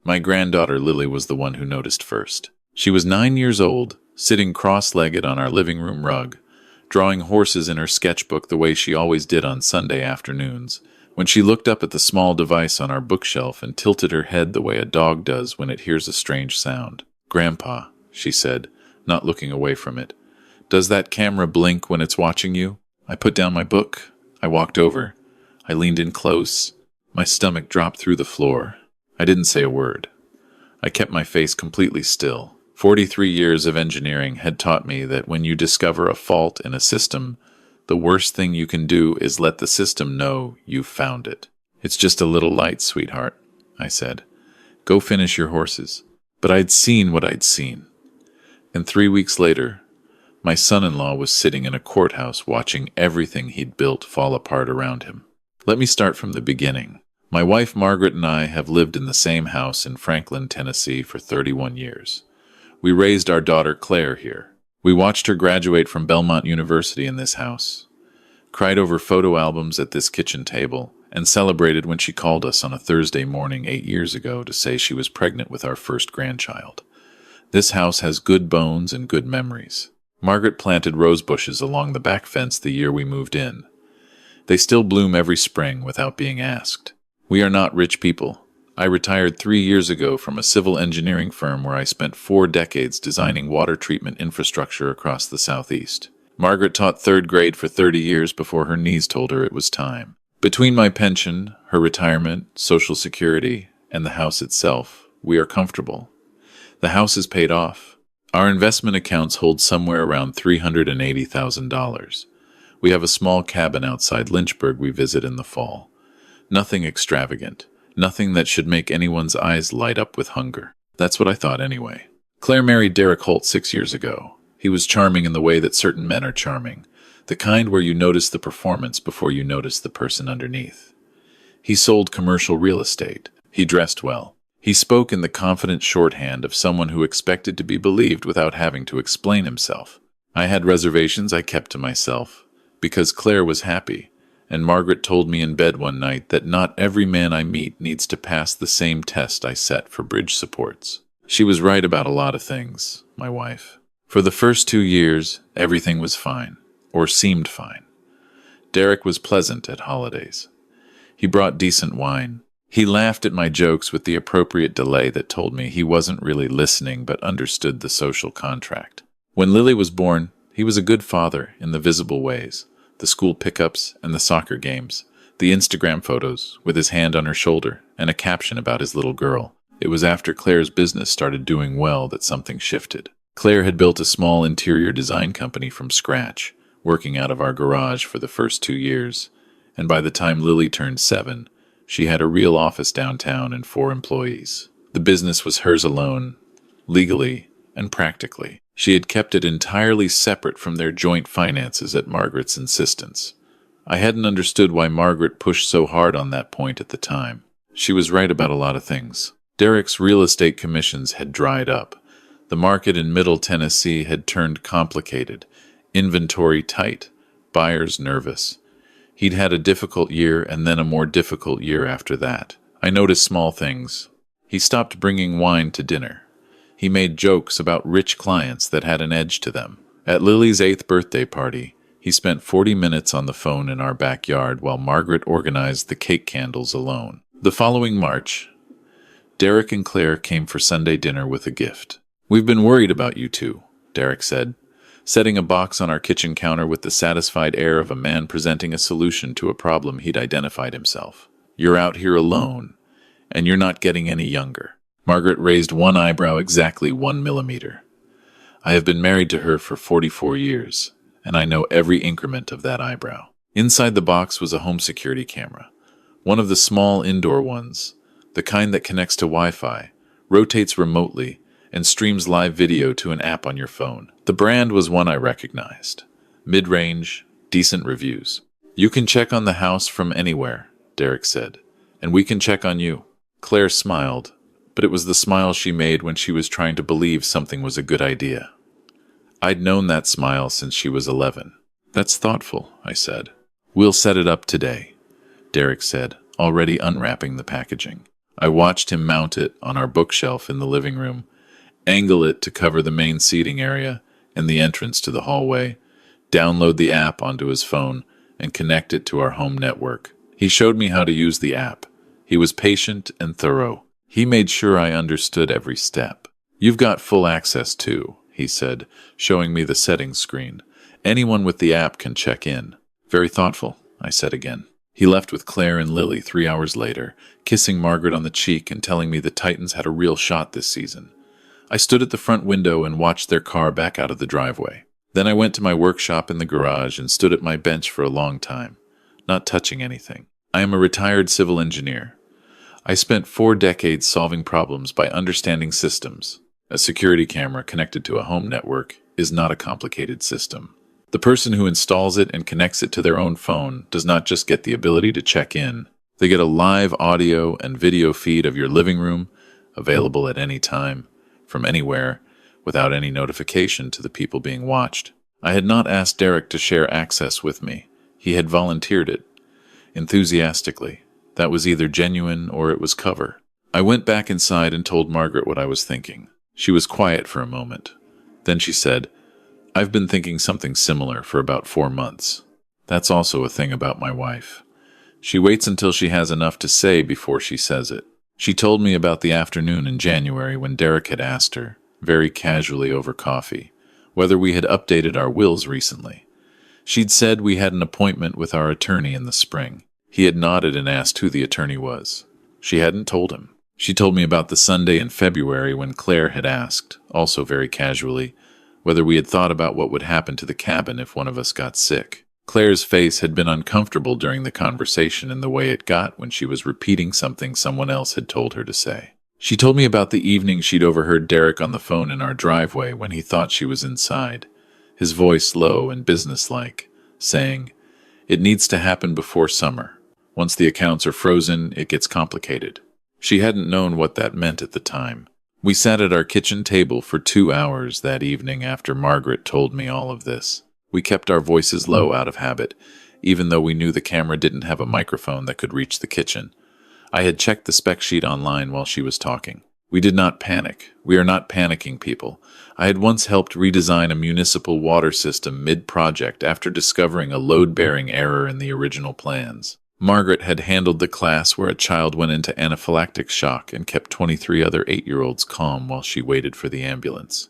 My granddaughter Lily was the one who noticed first. She was 9 years old, sitting cross-legged on our living room rug, drawing horses in her sketchbook the way she always did on Sunday afternoons, when she looked up at the small device on our bookshelf and tilted her head the way a dog does when it hears a strange sound. "Grandpa," she said, not looking away from it, "does that camera blink when it's watching you?" I put down my book. I walked over. I leaned in close. My stomach dropped through the floor. I didn't say a word. I kept my face completely still. 43 years of engineering had taught me that when you discover a fault in a system, the worst thing you can do is let the system know you've found it. "It's just a little light, sweetheart," I said. "Go finish your horses." But I'd seen what I'd seen. And 3 weeks later, my son-in-law was sitting in a courthouse watching everything he'd built fall apart around him. Let me start from the beginning. My wife Margaret and I have lived in the same house in Franklin, Tennessee for 31 years. We raised our daughter Claire here. We watched her graduate from Belmont University in this house, cried over photo albums at this kitchen table, and celebrated when she called us on a Thursday morning 8 years ago to say she was pregnant with our first grandchild. This house has good bones and good memories. Margaret planted rose bushes along the back fence the year we moved in. They still bloom every spring without being asked. We are not rich people. I retired 3 years ago from a civil engineering firm where I spent 4 decades designing water treatment infrastructure across the Southeast. Margaret taught 3rd grade for 30 years before her knees told her it was time. Between my pension, her retirement, Social Security, and the house itself, we are comfortable. The house is paid off. Our investment accounts hold somewhere around $380,000. We have a small cabin outside Lynchburg we visit in the fall. Nothing extravagant. Nothing that should make anyone's eyes light up with hunger. That's what I thought anyway. Claire married Derek Holt 6 years ago. He was charming in the way that certain men are charming, the kind where you notice the performance before you notice the person underneath. He sold commercial real estate. He dressed well. He spoke in the confident shorthand of someone who expected to be believed without having to explain himself. I had reservations I kept to myself, because Claire was happy. And Margaret told me in bed one night that not every man I meet needs to pass the same test I set for bridge supports. She was right about a lot of things, my wife. For the first 2 years, everything was fine, or seemed fine. Derek was pleasant at holidays. He brought decent wine. He laughed at my jokes with the appropriate delay that told me he wasn't really listening but understood the social contract. When Lily was born, he was a good father in the visible ways. The school pickups and the soccer games, the Instagram photos with his hand on her shoulder and a caption about his little girl. It was after Claire's business started doing well that something shifted. Claire had built a small interior design company from scratch, working out of our garage for the first 2 years, and by the time Lily turned 7, she had a real office downtown and 4 employees. The business was hers alone, legally and practically. She had kept it entirely separate from their joint finances at Margaret's insistence. I hadn't understood why Margaret pushed so hard on that point at the time. She was right about a lot of things. Derek's real estate commissions had dried up. The market in Middle Tennessee had turned complicated, inventory tight, buyers nervous. He'd had a difficult year and then a more difficult year after that. I noticed small things. He stopped bringing wine to dinner. He made jokes about rich clients that had an edge to them. At Lily's 8th birthday party, he spent 40 minutes on the phone in our backyard while Margaret organized the cake candles alone. The following March, Derek and Claire came for Sunday dinner with a gift. "We've been worried about you two," Derek said, setting a box on our kitchen counter with the satisfied air of a man presenting a solution to a problem he'd identified himself. "You're out here alone, and you're not getting any younger." Margaret raised one eyebrow exactly 1 millimeter. I have been married to her for 44 years, and I know every increment of that eyebrow. Inside the box was a home security camera, one of the small indoor ones, the kind that connects to Wi-Fi, rotates remotely, and streams live video to an app on your phone. The brand was one I recognized. Mid-range, decent reviews. "You can check on the house from anywhere," Derek said, "and we can check on you." Claire smiled, but it was the smile she made when she was trying to believe something was a good idea. I'd known that smile since she was 11. "That's thoughtful," I said. "We'll set it up today," Derek said, already unwrapping the packaging. I watched him mount it on our bookshelf in the living room, angle it to cover the main seating area and the entrance to the hallway, download the app onto his phone, and connect it to our home network. He showed me how to use the app. He was patient and thorough. He made sure I understood every step. "You've got full access too," he said, showing me the settings screen. "Anyone with the app can check in." "Very thoughtful," I said again. He left with Claire and Lily 3 hours later, kissing Margaret on the cheek and telling me the Titans had a real shot this season. I stood at the front window and watched their car back out of the driveway. Then I went to my workshop in the garage and stood at my bench for a long time, not touching anything. I am a retired civil engineer. I spent 4 decades solving problems by understanding systems. A security camera connected to a home network is not a complicated system. The person who installs it and connects it to their own phone does not just get the ability to check in. They get a live audio and video feed of your living room, available at any time, from anywhere, without any notification to the people being watched. I had not asked Derek to share access with me. He had volunteered it, enthusiastically. That was either genuine or it was cover. I went back inside and told Margaret what I was thinking. She was quiet for a moment. Then she said, "I've been thinking something similar for about 4 months. That's also a thing about my wife. She waits until she has enough to say before she says it." She told me about the afternoon in January when Derek had asked her, very casually over coffee, whether we had updated our wills recently. She'd said we had an appointment with our attorney in the spring. He had nodded and asked who the attorney was. She hadn't told him. She told me about the Sunday in February when Claire had asked, also very casually, whether we had thought about what would happen to the cabin if one of us got sick. Claire's face had been uncomfortable during the conversation in the way it got when she was repeating something someone else had told her to say. She told me about the evening she'd overheard Derek on the phone in our driveway when he thought she was inside, his voice low and businesslike, saying, "It needs to happen before summer. Once the accounts are frozen, it gets complicated." She hadn't known what that meant at the time. We sat at our kitchen table for 2 hours that evening after Margaret told me all of this. We kept our voices low out of habit, even though we knew the camera didn't have a microphone that could reach the kitchen. I had checked the spec sheet online while she was talking. We did not panic. We are not panicking people. I had once helped redesign a municipal water system mid-project after discovering a load-bearing error in the original plans. Margaret had handled the class where a child went into anaphylactic shock and kept 23 other 8-year-olds calm while she waited for the ambulance.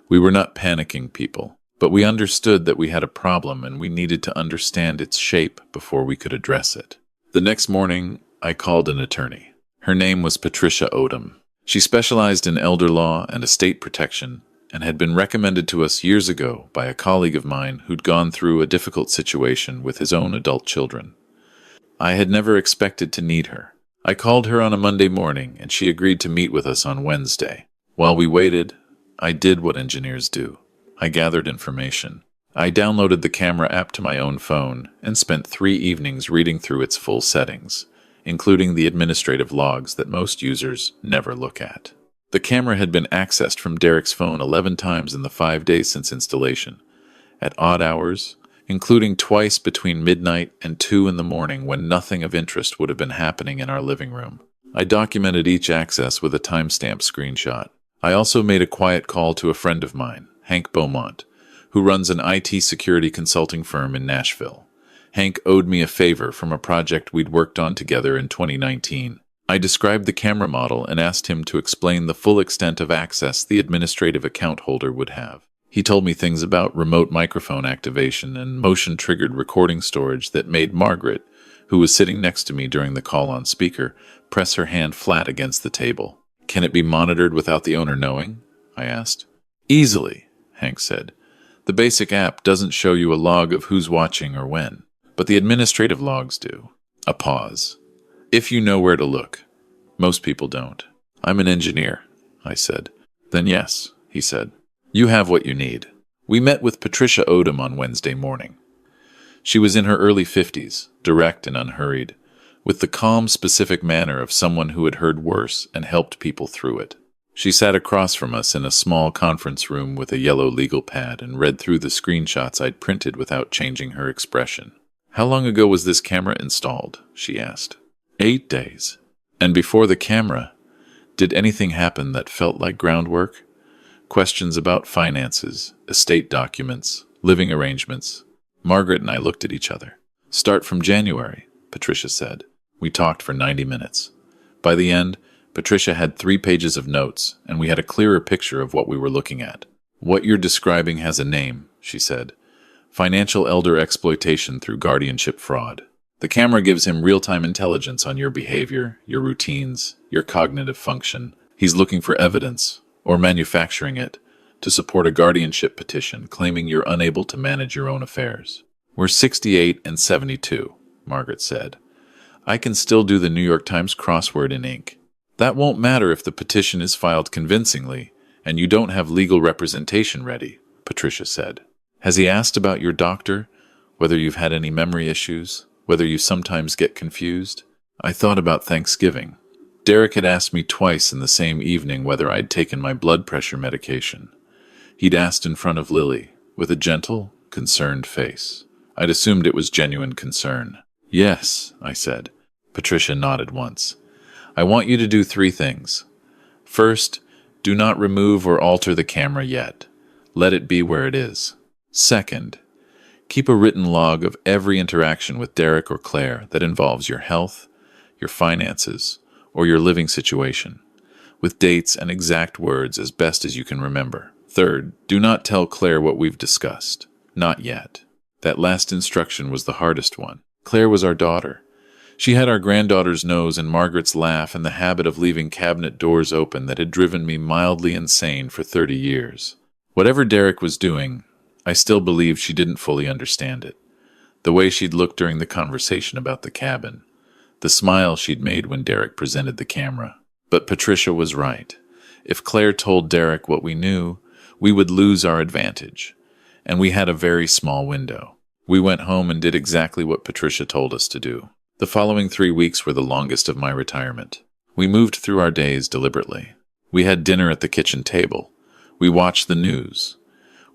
We were not panicking people, but we understood that we had a problem and we needed to understand its shape before we could address it. The next morning, I called an attorney. Her name was Patricia Odom. She specialized in elder law and estate protection and had been recommended to us years ago by a colleague of mine who'd gone through a difficult situation with his own adult children. I had never expected to need her. I called her on a Monday morning, and she agreed to meet with us on Wednesday. While we waited, I did what engineers do. I gathered information. I downloaded the camera app to my own phone and spent 3 evenings reading through its full settings, including the administrative logs that most users never look at. The camera had been accessed from Derek's phone 11 times in the 5 days since installation, at odd hours, including twice between midnight and 2 in the morning when nothing of interest would have been happening in our living room. I documented each access with a timestamp screenshot. I also made a quiet call to a friend of mine, Hank Beaumont, who runs an IT security consulting firm in Nashville. Hank owed me a favor from a project we'd worked on together in 2019. I described the camera model and asked him to explain the full extent of access the administrative account holder would have. He told me things about remote microphone activation and motion-triggered recording storage that made Margaret, who was sitting next to me during the call on speaker, press her hand flat against the table. "Can it be monitored without the owner knowing?" I asked. "Easily," Hank said. "The basic app doesn't show you a log of who's watching or when, but the administrative logs do." A pause. "If you know where to look." "Most people don't." "I'm an engineer," I said. "Then yes," he said. "You have what you need." We met with Patricia Odom on Wednesday morning. She was in her early 50s, direct and unhurried, with the calm, specific manner of someone who had heard worse and helped people through it. She sat across from us in a small conference room with a yellow legal pad and read through the screenshots I'd printed without changing her expression. "How long ago was this camera installed?" she asked. 8 days. And before the camera, did anything happen that felt like groundwork? Questions about finances, estate documents, living arrangements. Margaret and I looked at each other. Start from January, Patricia said. We talked for 90 minutes. By the end, Patricia had 3 pages of notes, and we had a clearer picture of what we were looking at. What you're describing has a name, she said. Financial elder exploitation through guardianship fraud. The camera gives him real-time intelligence on your behavior, your routines, your cognitive function. He's looking for evidence, or manufacturing it, to support a guardianship petition claiming you're unable to manage your own affairs. We're 68 and 72, Margaret said. I can still do the New York Times crossword in ink. That won't matter if the petition is filed convincingly and you don't have legal representation ready, Patricia said. Has he asked about your doctor, whether you've had any memory issues, whether you sometimes get confused? I thought about Thanksgiving. Derek had asked me twice in the same evening whether I'd taken my blood pressure medication. He'd asked in front of Lily, with a gentle, concerned face. I'd assumed it was genuine concern. Yes, I said. Patricia nodded once. I want you to do 3 things. First, do not remove or alter the camera yet. Let it be where it is. Second, keep a written log of every interaction with Derek or Claire that involves your health, your finances, or your living situation, with dates and exact words as best as you can remember. Third, do not tell Claire what we've discussed. Not yet. That last instruction was the hardest one. Claire was our daughter. She had our granddaughter's nose and Margaret's laugh and the habit of leaving cabinet doors open that had driven me mildly insane for 30 years. Whatever Derek was doing, I still believed she didn't fully understand it. The way she'd looked during the conversation about the cabin. The smile she'd made when Derek presented the camera. But Patricia was right. If Claire told Derek what we knew, we would lose our advantage. And we had a very small window. We went home and did exactly what Patricia told us to do. The following 3 weeks were the longest of my retirement. We moved through our days deliberately. We had dinner at the kitchen table. We watched the news.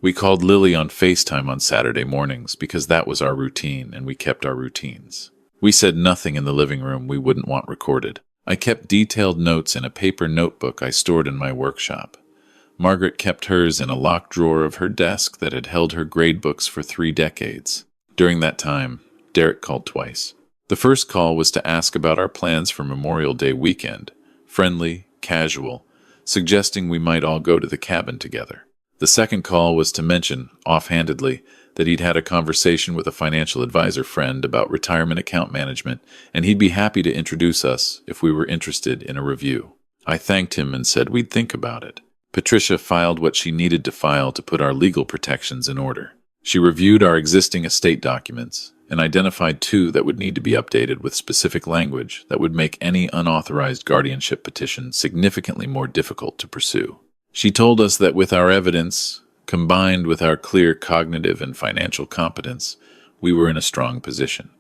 We called Lily on FaceTime on Saturday mornings because that was our routine and we kept our routines. We said nothing in the living room we wouldn't want recorded. I kept detailed notes in a paper notebook I stored in my workshop. Margaret kept hers in a locked drawer of her desk that had held her grade books for 3 decades. During that time, Derek called twice. The first call was to ask about our plans for Memorial Day weekend, friendly, casual, suggesting we might all go to the cabin together. The second call was to mention, offhandedly, that he'd had a conversation with a financial advisor friend about retirement account management, and he'd be happy to introduce us if we were interested in a review. I thanked him and said we'd think about it. Patricia filed what she needed to file to put our legal protections in order. She reviewed our existing estate documents and identified 2 that would need to be updated with specific language that would make any unauthorized guardianship petition significantly more difficult to pursue. She told us that with our evidence, combined with our clear cognitive and financial competence, we were in a strong position.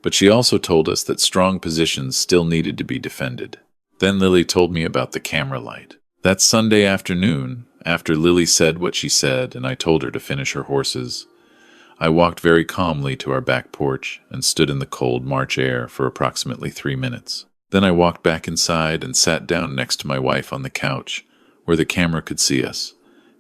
But she also told us that strong positions still needed to be defended. Then Lily told me about the camera light. That Sunday afternoon, after Lily said what she said and I told her to finish her horses, I walked very calmly to our back porch and stood in the cold March air for approximately 3 minutes. Then I walked back inside and sat down next to my wife on the couch, where the camera could see us,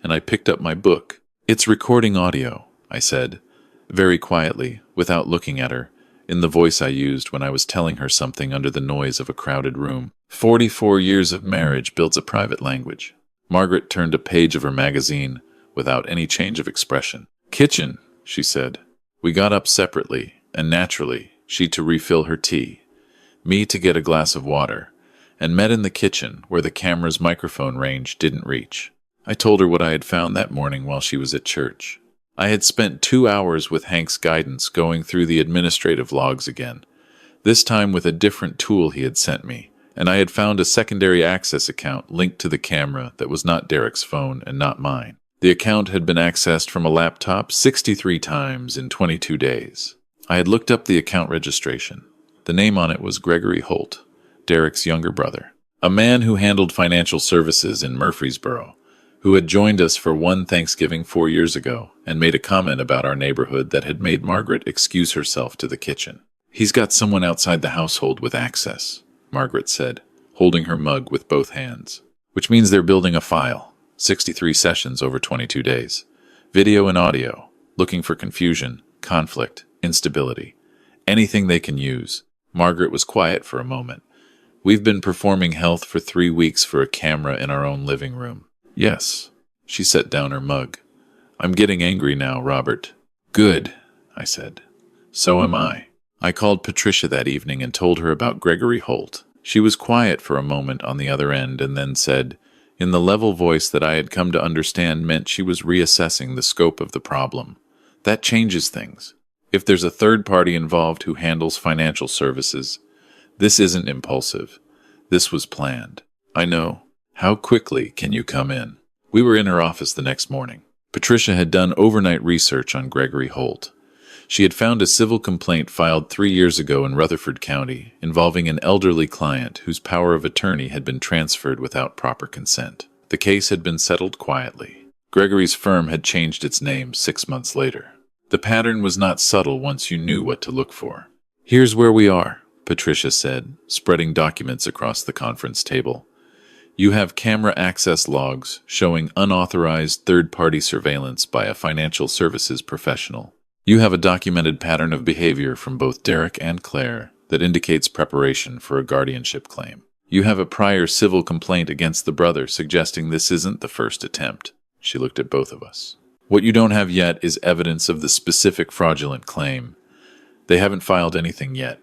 and I picked up my book. It's recording audio, I said, very quietly, without looking at her, in the voice I used when I was telling her something under the noise of a crowded room. 44 years of marriage builds a private language. Margaret turned a page of her magazine without any change of expression. Kitchen, she said. We got up separately, and naturally, she to refill her tea, me to get a glass of water, and met in the kitchen where the camera's microphone range didn't reach. I told her what I had found that morning while she was at church. I had spent 2 hours with Hank's guidance going through the administrative logs again, this time with a different tool he had sent me, and I had found a secondary access account linked to the camera that was not Derek's phone and not mine. The account had been accessed from a laptop 63 times in 22 days. I had looked up the account registration. The name on it was Gregory Holt, Derek's younger brother, a man who handled financial services in Murfreesboro, who had joined us for one Thanksgiving 4 years ago and made a comment about our neighborhood that had made Margaret excuse herself to the kitchen. He's got someone outside the household with access, Margaret said, holding her mug with both hands. Which means they're building a file. 63 sessions over 22 days. Video and audio. Looking for confusion, conflict, instability. Anything they can use. Margaret was quiet for a moment. We've been performing health for 3 weeks for a camera in our own living room. Yes. She set down her mug. I'm getting angry now, Robert. Good, I said. So am I. I called Patricia that evening and told her about Gregory Holt. She was quiet for a moment on the other end and then said, in the level voice that I had come to understand meant she was reassessing the scope of the problem. That changes things. If there's a third party involved who handles financial services, this isn't impulsive. This was planned. I know. How quickly can you come in? We were in her office the next morning. Patricia had done overnight research on Gregory Holt. She had found a civil complaint filed 3 years ago in Rutherford County involving an elderly client whose power of attorney had been transferred without proper consent. The case had been settled quietly. Gregory's firm had changed its name 6 months later. The pattern was not subtle once you knew what to look for. Here's where we are, Patricia said, spreading documents across the conference table. You have camera access logs showing unauthorized third-party surveillance by a financial services professional. You have a documented pattern of behavior from both Derek and Claire that indicates preparation for a guardianship claim. You have a prior civil complaint against the brother suggesting this isn't the first attempt. She looked at both of us. What you don't have yet is evidence of the specific fraudulent claim. They haven't filed anything yet.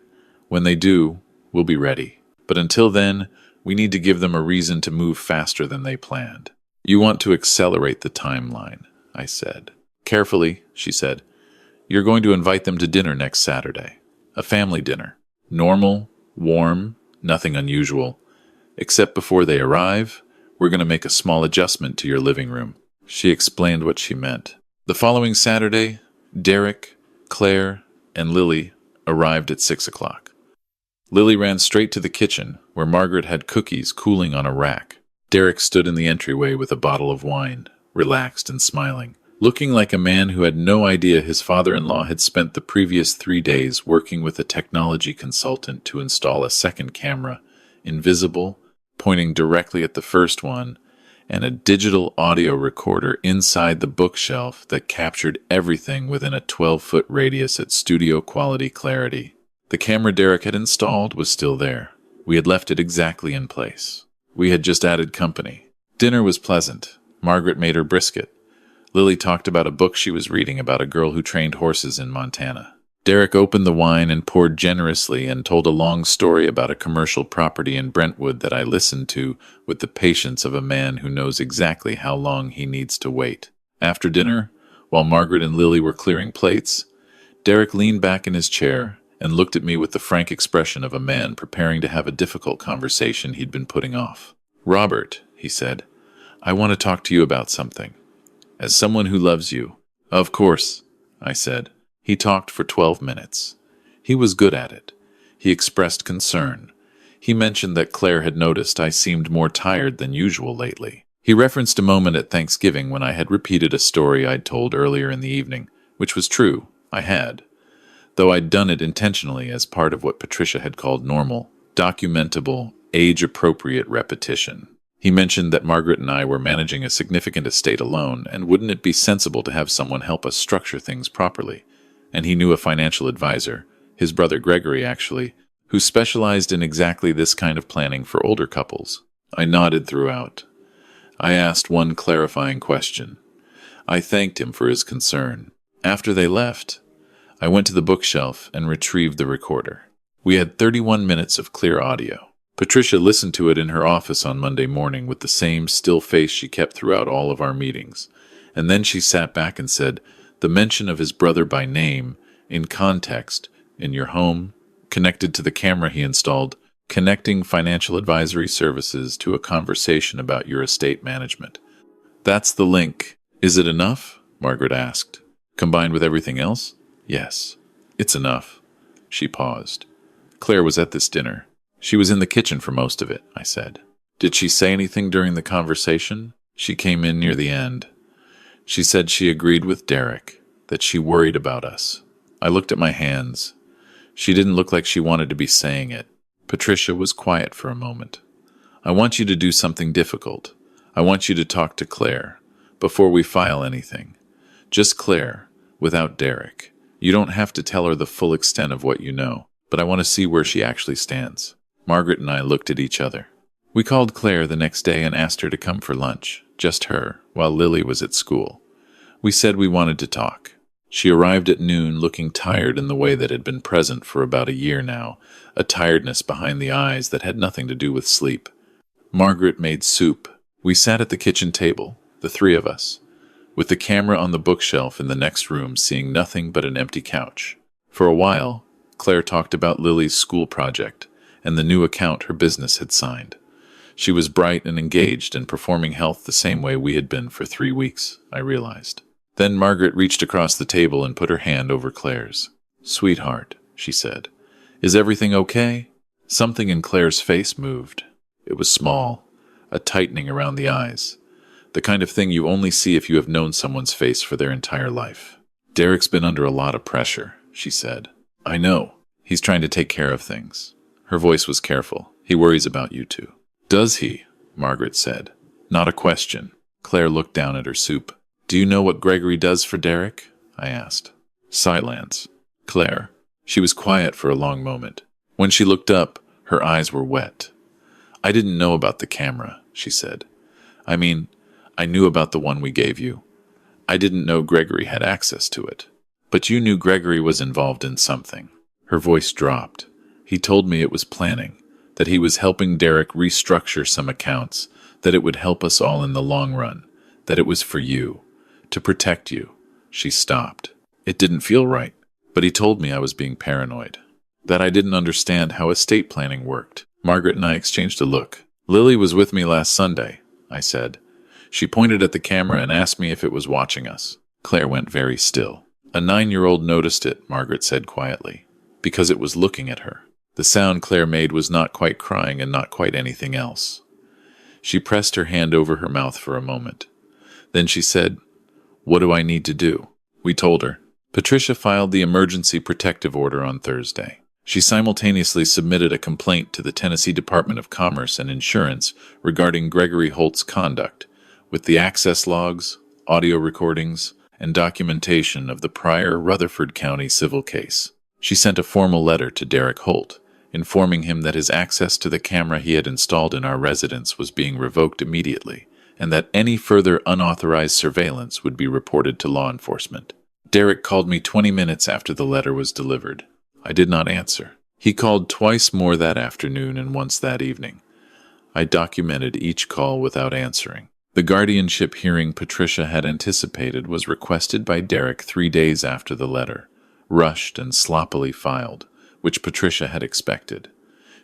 When they do, we'll be ready. But until then, we need to give them a reason to move faster than they planned. You want to accelerate the timeline, I said. Carefully, she said. You're going to invite them to dinner next Saturday. A family dinner. Normal, warm, nothing unusual. Except before they arrive, we're going to make a small adjustment to your living room. She explained what she meant. The following Saturday, Derek, Claire, and Lily arrived at 6 o'clock. Lily ran straight to the kitchen, where Margaret had cookies cooling on a rack. Derek stood in the entryway with a bottle of wine, relaxed and smiling, looking like a man who had no idea his father-in-law had spent the previous 3 days working with a technology consultant to install a second camera, invisible, pointing directly at the first one, and a digital audio recorder inside the bookshelf that captured everything within a 12-foot radius at studio-quality clarity. The camera Derek had installed was still there. We had left it exactly in place. We had just added company. Dinner was pleasant. Margaret made her brisket. Lily talked about a book she was reading about a girl who trained horses in Montana. Derek opened the wine and poured generously and told a long story about a commercial property in Brentwood that I listened to with the patience of a man who knows exactly how long he needs to wait. After dinner, while Margaret and Lily were clearing plates, Derek leaned back in his chair and looked at me with the frank expression of a man preparing to have a difficult conversation he'd been putting off. Robert, he said, I want to talk to you about something. As someone who loves you. Of course, I said. He talked for 12 minutes. He was good at it. He expressed concern. He mentioned that Claire had noticed I seemed more tired than usual lately. He referenced a moment at Thanksgiving when I had repeated a story I'd told earlier in the evening, which was true, I had. Though I'd done it intentionally as part of what Patricia had called normal, documentable, age-appropriate repetition. He mentioned that Margaret and I were managing a significant estate alone, and wouldn't it be sensible to have someone help us structure things properly? And he knew a financial advisor, his brother Gregory actually, who specialized in exactly this kind of planning for older couples. I nodded throughout. I asked one clarifying question. I thanked him for his concern. After they left, I went to the bookshelf and retrieved the recorder. We had 31 minutes of clear audio. Patricia listened to it in her office on Monday morning with the same still face she kept throughout all of our meetings. And then she sat back and said, the mention of his brother by name, in context, in your home, connected to the camera he installed, connecting financial advisory services to a conversation about your estate management. That's the link. Is it enough? Margaret asked. Combined with everything else? Yes, it's enough. She paused. Claire was at this dinner. She was in the kitchen for most of it, I said. Did she say anything during the conversation? She came in near the end. She said she agreed with Derek, that she worried about us. I looked at my hands. She didn't look like she wanted to be saying it. Patricia was quiet for a moment. I want you to do something difficult. I want you to talk to Claire before we file anything. Just Claire, without Derek. You don't have to tell her the full extent of what you know, but I want to see where she actually stands. Margaret and I looked at each other. We called Claire the next day and asked her to come for lunch, just her, while Lily was at school. We said we wanted to talk. She arrived at noon looking tired in the way that had been present for about a year now, a tiredness behind the eyes that had nothing to do with sleep. Margaret made soup. We sat at the kitchen table, the three of us, with the camera on the bookshelf in the next room, seeing nothing but an empty couch. For a while, Claire talked about Lily's school project and the new account her business had signed. She was bright and engaged and performing health the same way we had been for 3 weeks, I realized. Then Margaret reached across the table and put her hand over Claire's. "Sweetheart," she said, "is everything okay?" Something in Claire's face moved. It was small, a tightening around the eyes, the kind of thing you only see if you have known someone's face for their entire life. "Derek's been under a lot of pressure," she said. "I know. He's trying to take care of things." Her voice was careful. "He worries about you two." "Does he?" Margaret said. Not a question. Claire looked down at her soup. "Do you know what Gregory does for Derek?" I asked. Silence. Claire. She was quiet for a long moment. When she looked up, her eyes were wet. "I didn't know about the camera," she said. "I mean, I knew about the one we gave you. I didn't know Gregory had access to it. But you knew Gregory was involved in something." Her voice dropped. "He told me it was planning, that he was helping Derek restructure some accounts, that it would help us all in the long run, that it was for you, to protect you." She stopped. It didn't feel right, but he told me I was being paranoid, that I didn't understand how estate planning worked. Margaret and I exchanged a look. "Lily was with me last Sunday," I said. "She pointed at the camera and asked me if it was watching us." Claire went very still. "A 9-year-old noticed it," Margaret said quietly, "because it was looking at her." The sound Claire made was not quite crying and not quite anything else. She pressed her hand over her mouth for a moment. Then she said, "What do I need to do?" We told her. Patricia filed the emergency protective order on Thursday. She simultaneously submitted a complaint to the Tennessee Department of Commerce and Insurance regarding Gregory Holt's conduct, with the access logs, audio recordings, and documentation of the prior Rutherford County civil case. She sent a formal letter to Derek Holt, informing him that his access to the camera he had installed in our residence was being revoked immediately, and that any further unauthorized surveillance would be reported to law enforcement. Derek called me 20 minutes after the letter was delivered. I did not answer. He called twice more that afternoon and once that evening. I documented each call without answering. The guardianship hearing Patricia had anticipated was requested by Derek 3 days after the letter, rushed and sloppily filed, which Patricia had expected.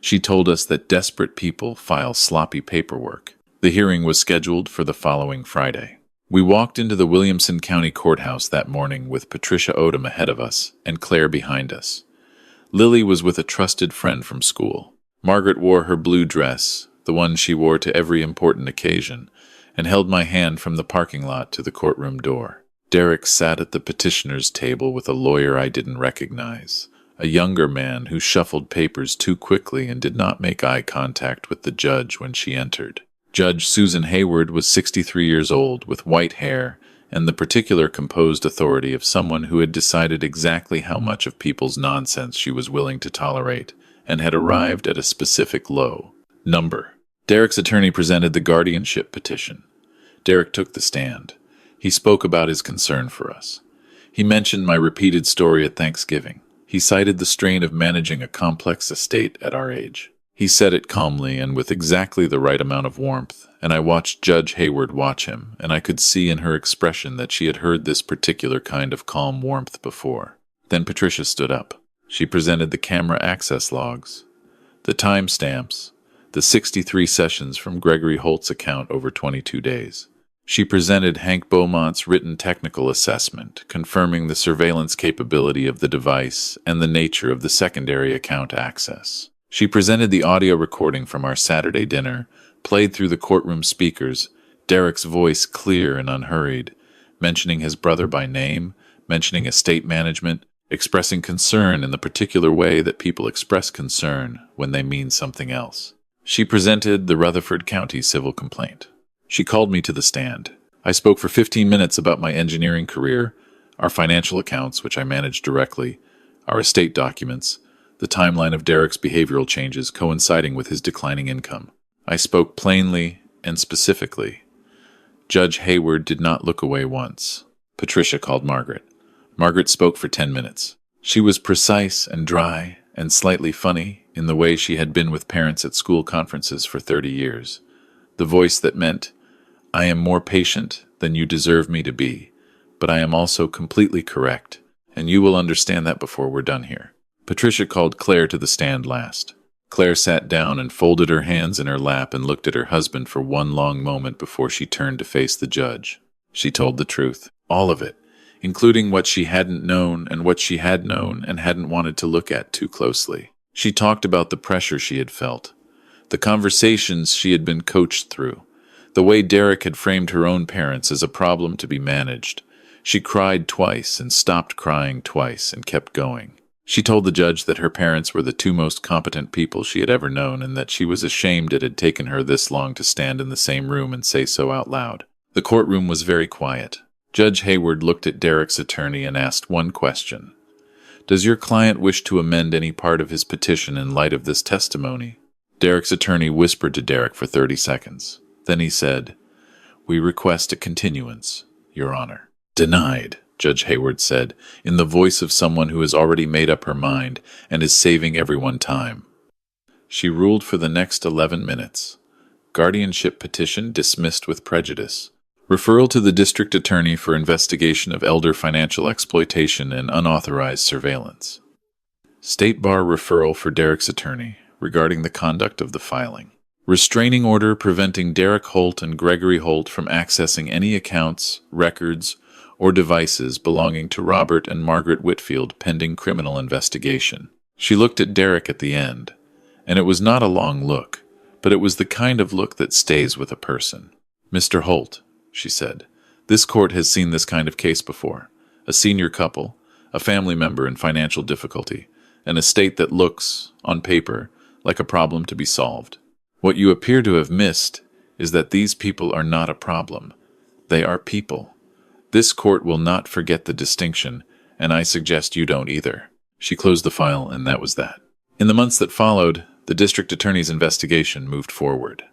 She told us that desperate people file sloppy paperwork. The hearing was scheduled for the following Friday. We walked into the Williamson County Courthouse that morning with Patricia Odom ahead of us and Claire behind us. Lily was with a trusted friend from school. Margaret wore her blue dress, the one she wore to every important occasion, and held my hand from the parking lot to the courtroom door. Derek sat at the petitioner's table with a lawyer I didn't recognize, a younger man who shuffled papers too quickly and did not make eye contact with the judge when she entered. Judge Susan Hayward was 63 years old, with white hair, and the particular composed authority of someone who had decided exactly how much of people's nonsense she was willing to tolerate, and had arrived at a specific low number. Derek's attorney presented the guardianship petition. Derek took the stand. He spoke about his concern for us. He mentioned my repeated story at Thanksgiving. He cited the strain of managing a complex estate at our age. He said it calmly and with exactly the right amount of warmth, and I watched Judge Hayward watch him, and I could see in her expression that she had heard this particular kind of calm warmth before. Then Patricia stood up. She presented the camera access logs, the timestamps, the 63 sessions from Gregory Holt's account over 22 days. She presented Hank Beaumont's written technical assessment, confirming the surveillance capability of the device and the nature of the secondary account access. She presented the audio recording from our Saturday dinner, played through the courtroom speakers, Derek's voice clear and unhurried, mentioning his brother by name, mentioning estate management, expressing concern in the particular way that people express concern when they mean something else. She presented the Rutherford County civil complaint. She called me to the stand. I spoke for 15 minutes about my engineering career, our financial accounts, which I managed directly, our estate documents, the timeline of Derek's behavioral changes coinciding with his declining income. I spoke plainly and specifically. Judge Hayward did not look away once. Patricia called Margaret. Margaret spoke for 10 minutes. She was precise and dry and slightly funny in the way she had been with parents at school conferences for 30 years. The voice that meant, I am more patient than you deserve me to be, but I am also completely correct, and you will understand that before we're done here. Patricia called Claire to the stand last. Claire sat down and folded her hands in her lap and looked at her husband for one long moment before she turned to face the judge. She told the truth, all of it, including what she hadn't known and what she had known and hadn't wanted to look at too closely. She talked about the pressure she had felt, the conversations she had been coached through, the way Derek had framed her own parents as a problem to be managed. She cried twice and stopped crying twice and kept going. She told the judge that her parents were the two most competent people she had ever known and that she was ashamed it had taken her this long to stand in the same room and say so out loud. The courtroom was very quiet. Judge Hayward looked at Derek's attorney and asked one question. Does your client wish to amend any part of his petition in light of this testimony? Derek's attorney whispered to Derek for 30 seconds. Then he said, We request a continuance, Your Honor. Denied, Judge Hayward said, in the voice of someone who has already made up her mind and is saving everyone time. She ruled for the next 11 minutes. Guardianship petition dismissed with prejudice. Referral to the district attorney for investigation of elder financial exploitation and unauthorized surveillance. State bar referral for Derek's attorney regarding the conduct of the filing. Restraining order preventing Derek Holt and Gregory Holt from accessing any accounts, records, or devices belonging to Robert and Margaret Whitfield pending criminal investigation. She looked at Derek at the end, and it was not a long look, but it was the kind of look that stays with a person. Mr. Holt, she said, this court has seen this kind of case before. A senior couple, a family member in financial difficulty, an estate that looks, on paper, like a problem to be solved. What you appear to have missed is that these people are not a problem. They are people. This court will not forget the distinction, and I suggest you don't either. She closed the file, and that was that. In the months that followed, the district attorney's investigation moved forward.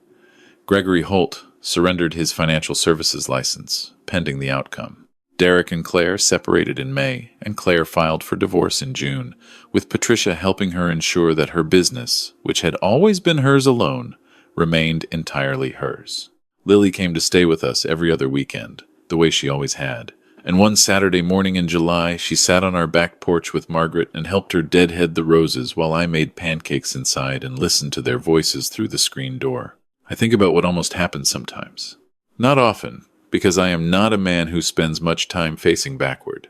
Gregory Holt surrendered his financial services license, pending the outcome. Derek and Claire separated in May, and Claire filed for divorce in June, with Patricia helping her ensure that her business, which had always been hers alone, remained entirely hers. Lily came to stay with us every other weekend, the way she always had, and one Saturday morning in July, she sat on our back porch with Margaret and helped her deadhead the roses while I made pancakes inside and listened to their voices through the screen door. I think about what almost happened sometimes. Not often, because I am not a man who spends much time facing backward.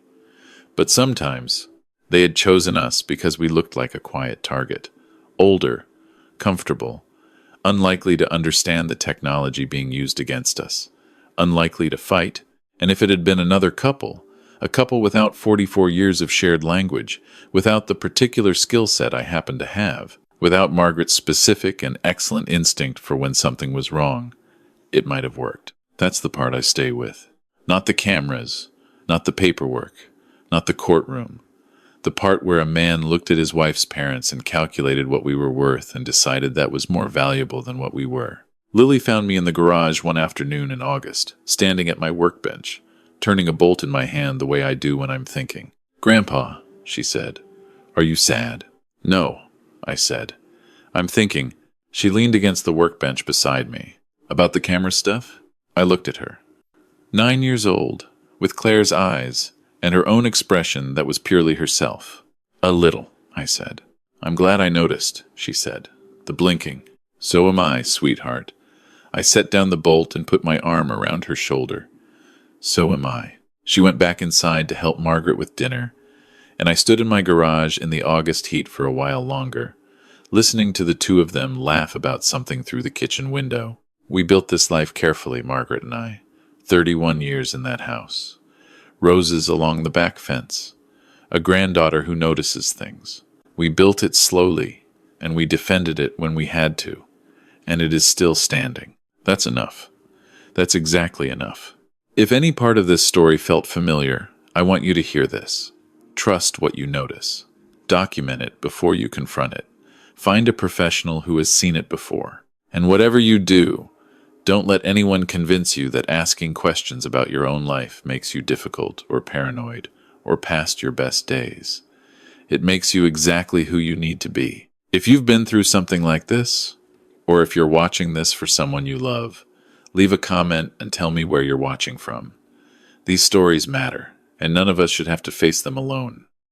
But sometimes, they had chosen us because we looked like a quiet target. Older, comfortable, unlikely to understand the technology being used against us, unlikely to fight, and if it had been another couple, a couple without 44 years of shared language, without the particular skill set I happen to have, without Margaret's specific and excellent instinct for when something was wrong, it might have worked. That's the part I stay with. Not the cameras, not the paperwork, not the courtroom. The part where a man looked at his wife's parents and calculated what we were worth and decided that was more valuable than what we were. Lily found me in the garage one afternoon in August, standing at my workbench, turning a bolt in my hand the way I do when I'm thinking. "Grandpa," she said, "are you sad?" "No," I said. "I'm thinking." She leaned against the workbench beside me. "About the camera stuff?" I looked at her. 9 years old, with Claire's eyes, and her own expression that was purely herself. "A little," I said. "I'm glad I noticed," she said. "The blinking." "So am I, sweetheart." I set down the bolt and put my arm around her shoulder. "So am I." She went back inside to help Margaret with dinner, and I stood in my garage in the August heat for a while longer, listening to the two of them laugh about something through the kitchen window. We built this life carefully, Margaret and I. 31 years in that house. Roses along the back fence. A granddaughter who notices things. We built it slowly, and we defended it when we had to, and it is still standing. That's enough. That's exactly enough. If any part of this story felt familiar, I want you to hear this. Trust what you notice. Document it before you confront it. Find a professional who has seen it before. And whatever you do, don't let anyone convince you that asking questions about your own life makes you difficult or paranoid or past your best days. It makes you exactly who you need to be. If you've been through something like this, or if you're watching this for someone you love, leave a comment and tell me where you're watching from. These stories matter, and none of us should have to face them alone.